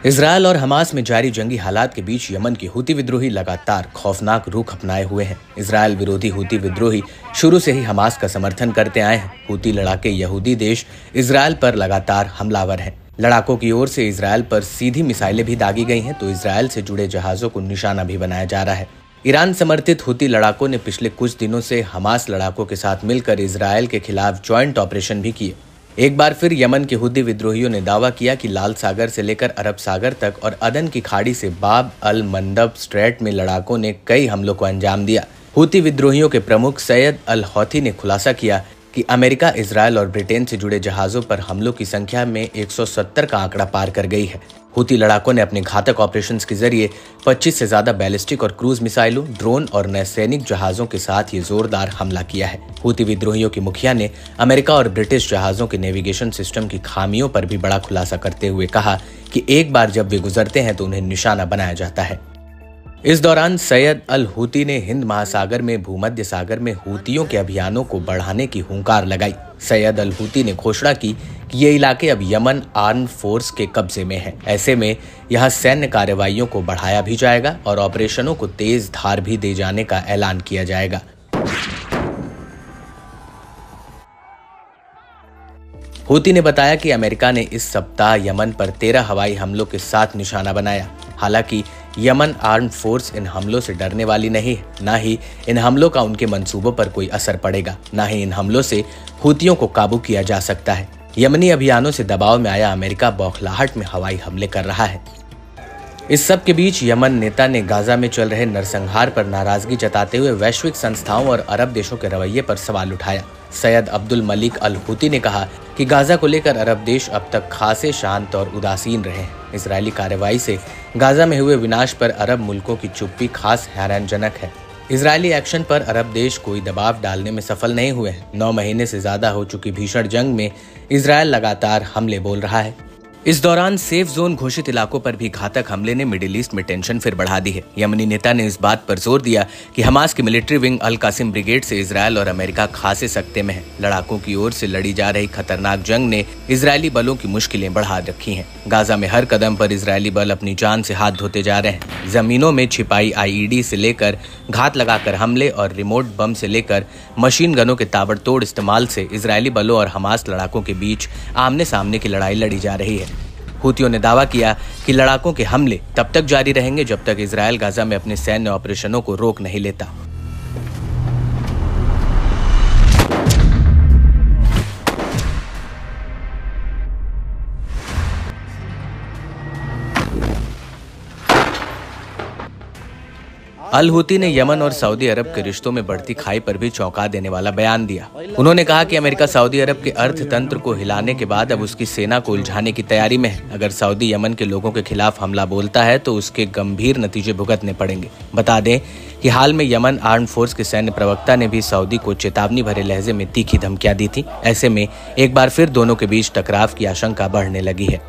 Israel और Hamas में जारी जंगी हालात के बीच यमन के हूती विद्रोही लगातार खौफनाक रुख अपनाए हुए हैं। इजरायल विरोधी हूती विद्रोही शुरू से ही हमास का समर्थन करते आए हैं। हूती लड़ाके यहूदी देश इजरायल पर लगातार हमलावर हैं। लड़ाकों की ओर से इजरायल पर सीधी मिसाइलें भी दागी गई हैं, तो इजरायल से जुड़े जहाजों को निशाना भी बनाया जा रहा है। ईरान समर्थित हूती लड़ाकों ने पिछले कुछ दिनों से हमास लड़ाकों के साथ मिलकर इजरायल के खिलाफ ज्वाइंट ऑपरेशन भी किए। एक बार फिर यमन के हूती विद्रोहियों ने दावा किया कि लाल सागर से लेकर अरब सागर तक और अदन की खाड़ी से बाब अल मंदब स्ट्रेट में लड़ाकों ने कई हमलों को अंजाम दिया। हूती विद्रोहियों के प्रमुख सैयद अल हौथी ने खुलासा किया कि अमेरिका, इजरायल और ब्रिटेन से जुड़े जहाजों पर हमलों की संख्या में 170 का आंकड़ा पार कर गई है। हूती लड़ाकों ने अपने घातक ऑपरेशंस के जरिए 25 से ज्यादा बैलिस्टिक और क्रूज मिसाइलों, ड्रोन और नौसैनिक जहाजों के साथ ये जोरदार हमला किया है। हूती विद्रोहियों की मुखिया ने अमेरिका और ब्रिटिश जहाजों के नेविगेशन सिस्टम की खामियों पर भी बड़ा खुलासा करते हुए कहा कि एक बार जब वे गुजरते हैं तो उन्हें निशाना बनाया जाता है। इस दौरान सैयद अल हूती ने हिंद महासागर में भूमध्य सागर में हूतियों के अभियानों को बढ़ाने की हुंकार लगाई। सैयद अल हूती ने घोषणा की कि ये इलाके अब यमन आर्म फोर्स के कब्जे में हैं। ऐसे में यहाँ सैन्य कार्रवाइयों को बढ़ाया भी जाएगा और ऑपरेशनों को तेज धार भी दे जाने का ऐलान किया जाएगा। हूती ने बताया कि अमेरिका ने इस सप्ताह यमन पर 13 हवाई हमलों के साथ निशाना बनाया। हालांकि यमन आर्म फोर्स इन हमलों से डरने वाली नहीं है, न ही इन हमलों का उनके मंसूबों पर कोई असर पड़ेगा, न ही इन हमलों से हूतियों को काबू किया जा सकता है। यमनी अभियानों से दबाव में आया अमेरिका बौखलाहट में हवाई हमले कर रहा है। इस सब के बीच यमन नेता ने गाजा में चल रहे नरसंहार पर नाराजगी जताते हुए वैश्विक संस्थाओं और अरब देशों के रवैये पर सवाल उठाया। सैयद अब्दुल मलिक अल हूती ने कहा कि गाजा को लेकर अरब देश अब तक खासे शांत और उदासीन रहे हैं। इजरायली कार्रवाई से गाजा में हुए विनाश पर अरब मुल्कों की चुप्पी खास हैरानजनक है। इजरायली एक्शन पर अरब देश कोई दबाव डालने में सफल नहीं हुए हैं। 9 महीने से ज्यादा हो चुकी भीषण जंग में इजरायल लगातार हमले बोल रहा है। इस दौरान सेफ जोन घोषित इलाकों पर भी घातक हमले ने मिडिल ईस्ट में टेंशन फिर बढ़ा दी है। यमनी नेता ने इस बात पर जोर दिया कि हमास की मिलिट्री विंग अल कासिम ब्रिगेड से इजरायल और अमेरिका खासे सकते में है। लड़ाकों की ओर से लड़ी जा रही खतरनाक जंग ने इजरायली बलों की मुश्किलें बढ़ा रखी हैं। गाजा में हर कदम पर इजरायली बल अपनी जान से हाथ धोते जा रहे हैं। जमीनों में छिपाई IED से लेकर घात लगाकर हमले और रिमोट बम से लेकर मशीन गनों के ताबड़तोड़ इस्तेमाल से इजरायली बलों और हमास लड़ाकों के बीच आमने सामने की लड़ाई लड़ी जा रही है। हूतियों ने दावा किया कि लड़ाकों के हमले तब तक जारी रहेंगे जब तक इजरायल गाजा में अपने सैन्य ऑपरेशनों को रोक नहीं लेता। अल हूती ने यमन और सऊदी अरब के रिश्तों में बढ़ती खाई पर भी चौंका देने वाला बयान दिया। उन्होंने कहा कि अमेरिका सऊदी अरब के अर्थतंत्र को हिलाने के बाद अब उसकी सेना को उलझाने की तैयारी में है। अगर सऊदी यमन के लोगों के खिलाफ हमला बोलता है तो उसके गंभीर नतीजे भुगतने पड़ेंगे। बता दें कि हाल में यमन आर्म फोर्स के सैन्य प्रवक्ता ने भी सऊदी को चेतावनी भरे लहजे में तीखी धमकियां दी थी। ऐसे में एक बार फिर दोनों के बीच टकराव की आशंका बढ़ने लगी है।